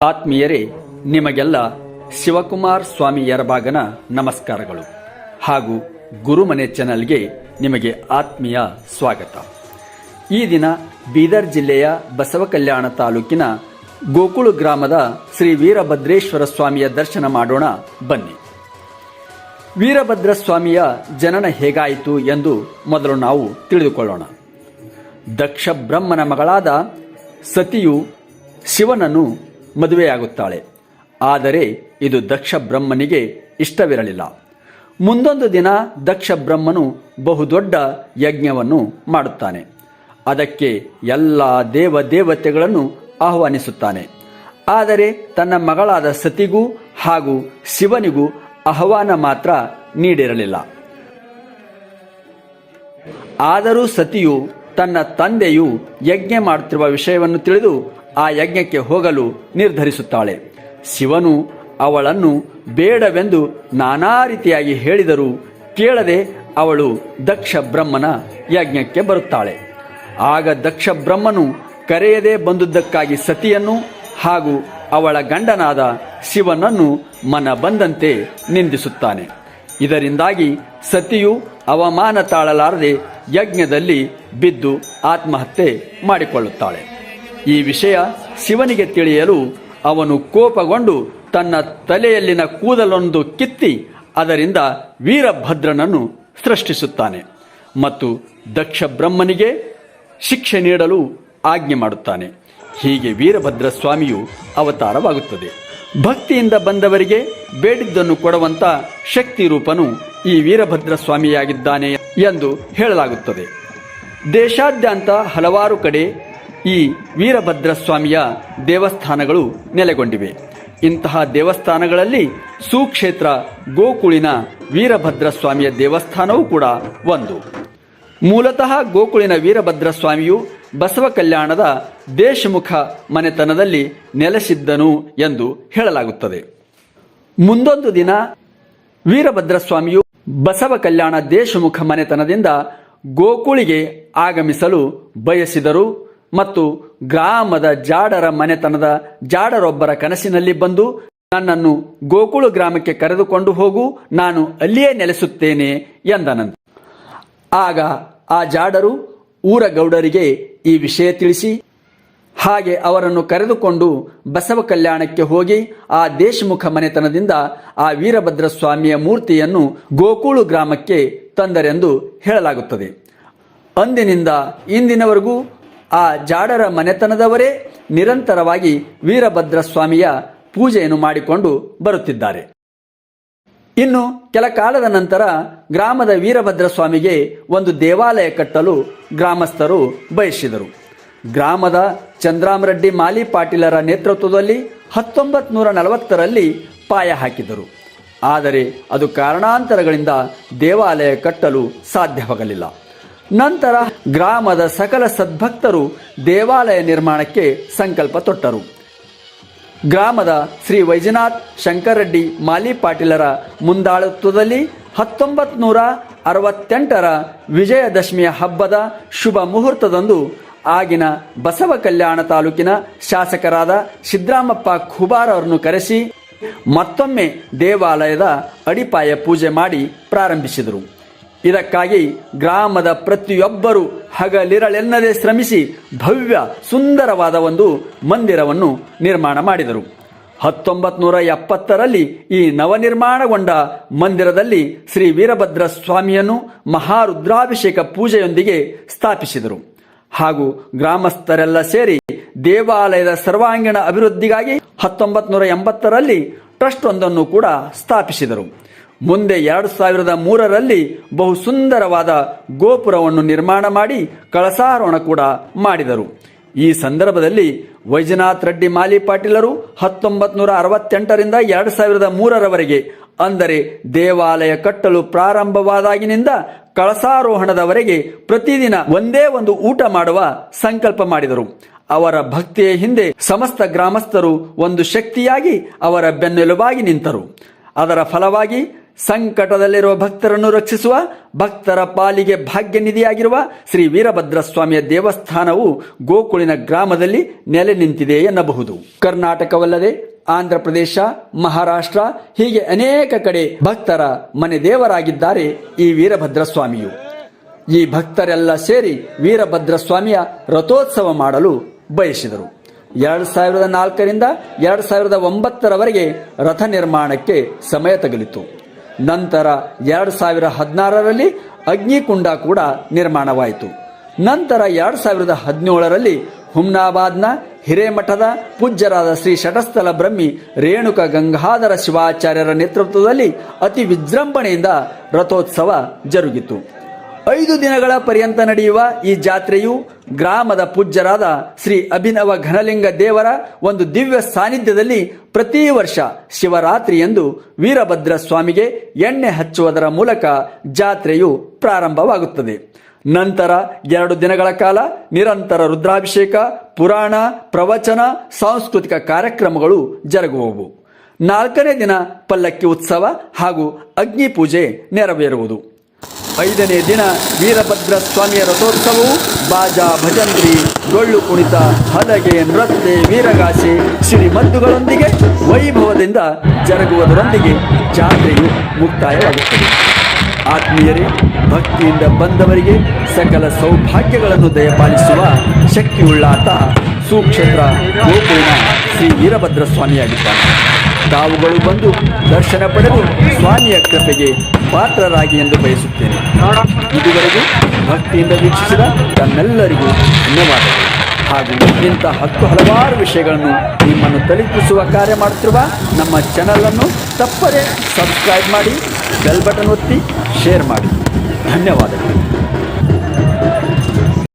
ಆತ್ಮೀಯರೇ, ನಿಮಗೆಲ್ಲ ಶಿವಕುಮಾರ್ ಸ್ವಾಮಿ ಯರಬಾಗನ ನಮಸ್ಕಾರಗಳು ಹಾಗೂ ಗುರುಮನೆ ಚಾನೆಲ್ಗೆ ನಿಮಗೆ ಆತ್ಮೀಯ ಸ್ವಾಗತ. ಈ ದಿನ ಬೀದರ್ ಜಿಲ್ಲೆಯ ಬಸವಕಲ್ಯಾಣ ತಾಲೂಕಿನ ಗೋಕುಳು ಗ್ರಾಮದ ಶ್ರೀ ವೀರಭದ್ರೇಶ್ವರ ಸ್ವಾಮಿಯ ದರ್ಶನ ಮಾಡೋಣ ಬನ್ನಿ. ವೀರಭದ್ರ ಸ್ವಾಮಿಯ ಜನನ ಹೇಗಾಯಿತು ಎಂದು ಮೊದಲು ನಾವು ತಿಳಿದುಕೊಳ್ಳೋಣ. ದಕ್ಷ ಬ್ರಹ್ಮನ ಮಗಳಾದ ಸತಿಯು ಶಿವನನ್ನು ಮದುವೆಯಾಗುತ್ತಾಳೆ. ಆದರೆ ಇದು ದಕ್ಷ ಬ್ರಹ್ಮನಿಗೆ ಇಷ್ಟವಿರಲಿಲ್ಲ. ಮುಂದೊಂದು ದಿನ ದಕ್ಷ ಬ್ರಹ್ಮನು ಬಹುದೊಡ್ಡ ಯಜ್ಞವನ್ನು ಮಾಡುತ್ತಾನೆ. ಅದಕ್ಕೆ ಎಲ್ಲ ದೇವತೆಗಳನ್ನು ಆಹ್ವಾನಿಸುತ್ತಾನೆ. ಆದರೆ ತನ್ನ ಮಗಳಾದ ಸತಿಗೂ ಹಾಗೂ ಶಿವನಿಗೂ ಆಹ್ವಾನ ಮಾತ್ರ ನೀಡಿರಲಿಲ್ಲ. ಆದರೂ ಸತಿಯು ತನ್ನ ತಂದೆಯು ಯಜ್ಞ ಮಾಡುತ್ತಿರುವ ವಿಷಯವನ್ನು ತಿಳಿದು ಆ ಯಜ್ಞಕ್ಕೆ ಹೋಗಲು ನಿರ್ಧರಿಸುತ್ತಾಳೆ. ಶಿವನು ಅವಳನ್ನು ಬೇಡವೆಂದು ನಾನಾ ರೀತಿಯಾಗಿ ಹೇಳಿದರೂ ಕೇಳದೆ ಅವಳು ದಕ್ಷ ಬ್ರಹ್ಮನ ಯಜ್ಞಕ್ಕೆ ಬರುತ್ತಾಳೆ. ಆಗ ದಕ್ಷ ಬ್ರಹ್ಮನು ಕರೆಯದೆ ಬಂದುದಕ್ಕಾಗಿ ಸತಿಯನ್ನು ಹಾಗೂ ಅವಳ ಗಂಡನಾದ ಶಿವನನ್ನು ಮನ ಬಂದಂತೆ ನಿಂದಿಸುತ್ತಾನೆ. ಇದರಿಂದಾಗಿ ಸತಿಯು ಅವಮಾನ ತಾಳಲಾರದೆ ಯಜ್ಞದಲ್ಲಿ ಬಿದ್ದು ಆತ್ಮಹತ್ಯೆ ಮಾಡಿಕೊಳ್ಳುತ್ತಾಳೆ. ಈ ವಿಷಯ ಶಿವನಿಗೆ ತಿಳಿಯಲು ಅವನು ಕೋಪಗೊಂಡು ತನ್ನ ತಲೆಯಲ್ಲಿನ ಕೂದಲೊಂದು ಕಿತ್ತಿ ಅದರಿಂದ ವೀರಭದ್ರನನ್ನು ಸೃಷ್ಟಿಸುತ್ತಾನೆ ಮತ್ತು ದಕ್ಷ ಬ್ರಹ್ಮನಿಗೆ ಶಿಕ್ಷೆ ನೀಡಲು ಆಜ್ಞೆ ಮಾಡುತ್ತಾನೆ. ಹೀಗೆ ವೀರಭದ್ರ ಸ್ವಾಮಿಯು ಅವತಾರವಾಗುತ್ತದೆ. ಭಕ್ತಿಯಿಂದ ಬಂದವರಿಗೆ ಬೇಡಿದ್ದನ್ನು ಕೊಡುವಂತ ಶಕ್ತಿ ರೂಪನು ಈ ವೀರಭದ್ರ ಸ್ವಾಮಿಯಾಗಿದ್ದಾನೆ ಎಂದು ಹೇಳಲಾಗುತ್ತದೆ. ದೇಶಾದ್ಯಂತ ಹಲವಾರು ಕಡೆ ಈ ವೀರಭದ್ರ ಸ್ವಾಮಿಯ ದೇವಸ್ಥಾನಗಳು ನೆಲೆಗೊಂಡಿವೆ. ಇಂತಹ ದೇವಸ್ಥಾನಗಳಲ್ಲಿ ಸುಕ್ಷೇತ್ರ ಗೋಕುಳಿನ ವೀರಭದ್ರ ಸ್ವಾಮಿಯ ದೇವಸ್ಥಾನವೂ ಕೂಡ ಒಂದು. ಮೂಲತಃ ಗೋಕುಳಿನ ವೀರಭದ್ರ ಸ್ವಾಮಿಯು ಬಸವ ಕಲ್ಯಾಣದ ದೇಶಮುಖ ಮನೆತನದಲ್ಲಿ ನೆಲೆಸಿದ್ದನು ಎಂದು ಹೇಳಲಾಗುತ್ತದೆ. ಮುಂದೊಂದು ದಿನ ವೀರಭದ್ರ ಸ್ವಾಮಿಯು ಬಸವ ಕಲ್ಯಾಣ ದೇಶಮುಖ ಮನೆತನದಿಂದ ಗೋಕುಳಿಗೆ ಆಗಮಿಸಲು ಬಯಸಿದರು ಮತ್ತು ಗ್ರಾಮದ ಜಾಡರ ಮನೆತನದ ಜಾಡರೊಬ್ಬರ ಕನಸಿನಲ್ಲಿ ಬಂದು, ನನ್ನನ್ನು ಗೋಕುಳು ಗ್ರಾಮಕ್ಕೆ ಕರೆದುಕೊಂಡು ಹೋಗು, ನಾನು ಅಲ್ಲಿಯೇ ನೆಲೆಸುತ್ತೇನೆ ಎಂದನಂತೆ. ಆಗ ಆ ಜಾಡರು ಊರ ಗೌಡರಿಗೆ ಈ ವಿಷಯ ತಿಳಿಸಿ ಹಾಗೆ ಅವರನ್ನು ಕರೆದುಕೊಂಡು ಬಸವ ಕಲ್ಯಾಣಕ್ಕೆ ಹೋಗಿ ಆ ದೇಶಮುಖ ಮನೆತನದಿಂದ ಆ ವೀರಭದ್ರ ಸ್ವಾಮಿಯ ಮೂರ್ತಿಯನ್ನು ಗೋಕುಳು ಗ್ರಾಮಕ್ಕೆ ತಂದರೆಂದು ಹೇಳಲಾಗುತ್ತದೆ. ಅಂದಿನಿಂದ ಇಂದಿನವರೆಗೂ ಆ ಜಾಡರ ಮನೆತನದವರೇ ನಿರಂತರವಾಗಿ ವೀರಭದ್ರ ಸ್ವಾಮಿಯ ಪೂಜೆಯನ್ನು ಮಾಡಿಕೊಂಡು ಬರುತ್ತಿದ್ದಾರೆ. ಇನ್ನು ಕೆಲ ಕಾಲದ ನಂತರ ಗ್ರಾಮದ ವೀರಭದ್ರ ಸ್ವಾಮಿಗೆ ಒಂದು ದೇವಾಲಯ ಕಟ್ಟಲು ಗ್ರಾಮಸ್ಥರು ಬಯಸಿದರು. ಗ್ರಾಮದ ಚಂದ್ರಾಮರೆಡ್ಡಿ ಮಾಲಿ ಪಾಟೀಲರ ನೇತೃತ್ವದಲ್ಲಿ 1940ರಲ್ಲಿ ಪಾಯ ಹಾಕಿದರು. ಆದರೆ ಅದು ಕಾರಣಾಂತರಗಳಿಂದ ದೇವಾಲಯ ಕಟ್ಟಲು ಸಾಧ್ಯವಾಗಲಿಲ್ಲ. ನಂತರ ಗ್ರಾಮದ ಸಕಲ ಸದ್ಭಕ್ತರು ದೇವಾಲಯ ನಿರ್ಮಾಣಕ್ಕೆ ಸಂಕಲ್ಪ ತೊಟ್ಟರು. ಗ್ರಾಮದ ಶ್ರೀ ವೈಜನಾಥ್ ಶಂಕರರೆಡ್ಡಿ ಮಾಲಿ ಪಾಟೀಲರ ಮುಂದಾಳತ್ವದಲ್ಲಿ 1968ರ ವಿಜಯದಶಮಿಯ ಹಬ್ಬದ ಶುಭ ಮುಹೂರ್ತದಂದು ಆಗಿನ ಬಸವ ಕಲ್ಯಾಣ ತಾಲೂಕಿನ ಶಾಸಕರಾದ ಸಿದ್ದರಾಮಪ್ಪ ಖುಬಾರ್ ಅವರನ್ನು ಕರೆಸಿ ಮತ್ತೊಮ್ಮೆ ದೇವಾಲಯದ ಅಡಿಪಾಯ ಪೂಜೆ ಮಾಡಿ ಪ್ರಾರಂಭಿಸಿದರು. ಇದಕ್ಕಾಗಿ ಗ್ರಾಮದ ಪ್ರತಿಯೊಬ್ಬರು ಹಗಲಿರಳೆನ್ನದೆ ಶ್ರಮಿಸಿ ಭವ್ಯ ಸುಂದರವಾದ ಒಂದು ಮಂದಿರವನ್ನು ನಿರ್ಮಾಣ ಮಾಡಿದರು. 1970ರಲ್ಲಿ ಈ ನವನಿರ್ಮಾಣಗೊಂಡ ಮಂದಿರದಲ್ಲಿ ಶ್ರೀ ವೀರಭದ್ರ ಸ್ವಾಮಿಯನ್ನು ಮಹಾರುದ್ರಾಭಿಷೇಕ ಪೂಜೆಯೊಂದಿಗೆ ಸ್ಥಾಪಿಸಿದರು. ಹಾಗೂ ಗ್ರಾಮಸ್ಥರೆಲ್ಲ ಸೇರಿ ದೇವಾಲಯದ ಸರ್ವಾಂಗೀಣ ಅಭಿವೃದ್ಧಿಗಾಗಿ 1980ರಲ್ಲಿ ಟ್ರಸ್ಟ್ ಒಂದನ್ನು ಕೂಡ ಸ್ಥಾಪಿಸಿದರು. ಮುಂದೆ 2003ರಲ್ಲಿ ಬಹು ಸುಂದರವಾದ ಗೋಪುರವನ್ನು ನಿರ್ಮಾಣ ಮಾಡಿ ಕಳಸಾರೋಹಣ ಕೂಡ ಮಾಡಿದರು. ಈ ಸಂದರ್ಭದಲ್ಲಿ ವೈಜನಾಥ್ ರೆಡ್ಡಿ ಮಾಲಿ ಪಾಟೀಲರು 1968ರಿಂದ 2003ರವರೆಗೆ, ಅಂದರೆ ದೇವಾಲಯ ಕಟ್ಟಲು ಪ್ರಾರಂಭವಾದಾಗಿನಿಂದ ಕಳಸಾರೋಹಣದವರೆಗೆ ಪ್ರತಿದಿನ ಒಂದೇ ಒಂದು ಊಟ ಮಾಡುವ ಸಂಕಲ್ಪ ಮಾಡಿದರು. ಅವರ ಭಕ್ತಿಯ ಹಿಂದೆ ಸಮಸ್ತ ಗ್ರಾಮಸ್ಥರು ಒಂದು ಶಕ್ತಿಯಾಗಿ ಅವರ ಬೆನ್ನೆಲುಬಾಗಿ ನಿಂತರು. ಅದರ ಫಲವಾಗಿ ಸಂಕಟದಲ್ಲಿರುವ ಭಕ್ತರನ್ನು ರಕ್ಷಿಸುವ ಭಕ್ತರ ಪಾಲಿಗೆ ಭಾಗ್ಯ ನಿಧಿಯಾಗಿರುವ ಶ್ರೀ ವೀರಭದ್ರ ಸ್ವಾಮಿಯ ದೇವಸ್ಥಾನವು ಗೋಕುಳಿನ ಗ್ರಾಮದಲ್ಲಿ ನೆಲೆ ನಿಂತಿದೆ ಎನ್ನಬಹುದು. ಕರ್ನಾಟಕವಲ್ಲದೆ ಆಂಧ್ರ ಪ್ರದೇಶ, ಮಹಾರಾಷ್ಟ್ರ ಹೀಗೆ ಅನೇಕ ಕಡೆ ಭಕ್ತರ ಮನೆ ದೇವರಾಗಿದ್ದಾರೆ ಈ ವೀರಭದ್ರ ಸ್ವಾಮಿಯು. ಈ ಭಕ್ತರೆಲ್ಲ ಸೇರಿ ವೀರಭದ್ರ ಸ್ವಾಮಿಯ ರಥೋತ್ಸವ ಮಾಡಲು ಬಯಸಿದರು. 2004ರಿಂದ 2009ರವರೆಗೆ ರಥ ನಿರ್ಮಾಣಕ್ಕೆ ಸಮಯ ತಗಲಿತು. ನಂತರ 2016ರಲ್ಲಿ ಅಗ್ನಿಕುಂಡ ಕೂಡ ನಿರ್ಮಾಣವಾಯಿತು. ನಂತರ 2017ರಲ್ಲಿ ಹುಮ್ನಾಬಾದ್ನ ಹಿರೇಮಠದ ಪೂಜ್ಯರಾದ ಶ್ರೀ ಶಟಸ್ಥಲ ಬ್ರಹ್ಮಿ ರೇಣುಕ ಗಂಗಾಧರ ಶಿವಾಚಾರ್ಯರ ನೇತೃತ್ವದಲ್ಲಿ ಅತಿ ವಿಜೃಂಭಣೆಯಿಂದ ರಥೋತ್ಸವ ಜರುಗಿತು. 5 ದಿನಗಳ ಪರ್ಯಂತ ನಡೆಯುವ ಈ ಜಾತ್ರೆಯು ಗ್ರಾಮದ ಪೂಜ್ಯರಾದ ಶ್ರೀ ಅಭಿನವ ಘನಲಿಂಗ ದೇವರ ಒಂದು ದಿವ್ಯ ಸಾನ್ನಿಧ್ಯದಲ್ಲಿ ಪ್ರತಿ ವರ್ಷ ಶಿವರಾತ್ರಿಯಂದು ವೀರಭದ್ರ ಸ್ವಾಮಿಗೆ ಎಣ್ಣೆ ಹಚ್ಚುವುದರ ಮೂಲಕ ಜಾತ್ರೆಯು ಪ್ರಾರಂಭವಾಗುತ್ತದೆ. ನಂತರ 2 ದಿನಗಳ ಕಾಲ ನಿರಂತರ ರುದ್ರಾಭಿಷೇಕ, ಪುರಾಣ, ಪ್ರವಚನ, ಸಾಂಸ್ಕೃತಿಕ ಕಾರ್ಯಕ್ರಮಗಳು ಜರುಗುವವು. 4ನೇ ದಿನ ಪಲ್ಲಕ್ಕಿ ಉತ್ಸವ ಹಾಗೂ ಅಗ್ನಿ ಪೂಜೆ ನೆರವೇರುವುದು. 5ನೇ ದಿನ ವೀರಭದ್ರ ಸ್ವಾಮಿಯ ರಥೋತ್ಸವವು ಬಾಜಾ, ಭಜಂತ್ರಿ, ಡೊಳ್ಳು ಕುಣಿತ, ಹಲಗೆ, ನೃತ್ಯ, ವೀರಗಾಸೆ, ಸಿಡಿಮದ್ದುಗಳೊಂದಿಗೆ ವೈಭವದಿಂದ ಜರುಗುವುದರೊಂದಿಗೆ ಜಾತ್ರೆಯು ಮುಕ್ತಾಯವಾಗುತ್ತದೆ. ಆತ್ಮೀಯರೇ, ಭಕ್ತಿಯಿಂದ ಬಂದವರಿಗೆ ಸಕಲ ಸೌಭಾಗ್ಯಗಳನ್ನು ದಯಪಾಲಿಸುವ ಶಕ್ತಿಯುಳ್ಳಾತ ಸುಕ್ಷೇತ್ರ ಗೋಕುಳಿನ ಶ್ರೀ ವೀರಭದ್ರ ಸ್ವಾಮಿಯಾಗಿದ್ದಾನೆ. ತಾವುಗಳು ಬಂದು ದರ್ಶನ ಪಡೆದು ಸ್ವಾಮಿಯ ಕೃಪೆಗೆ ಪಾತ್ರರಾಗಿ ಎಂದು ಬಯಸುತ್ತೇನೆ. ಇದುವರೆಗೂ ಭಕ್ತಿಯಿಂದ ವೀಕ್ಷಿಸಿದ ತಮ್ಮೆಲ್ಲರಿಗೂ ಧನ್ಯವಾದಗಳು. ಹಾಗೂ ಇಂಥ ಹಲವಾರು ವಿಷಯಗಳನ್ನು ನಿಮ್ಮನ್ನು ತಲುಪಿಸುವ ಕಾರ್ಯ ಮಾಡುತ್ತಿರುವ ನಮ್ಮ ಚಾನಲ್ ಅನ್ನು ತಪ್ಪದೇ ಸಬ್ಸ್ಕ್ರೈಬ್ ಮಾಡಿ, ಬೆಲ್ ಬಟನ್ ಒತ್ತಿ, ಶೇರ್ ಮಾಡಿ. ಧನ್ಯವಾದಗಳು.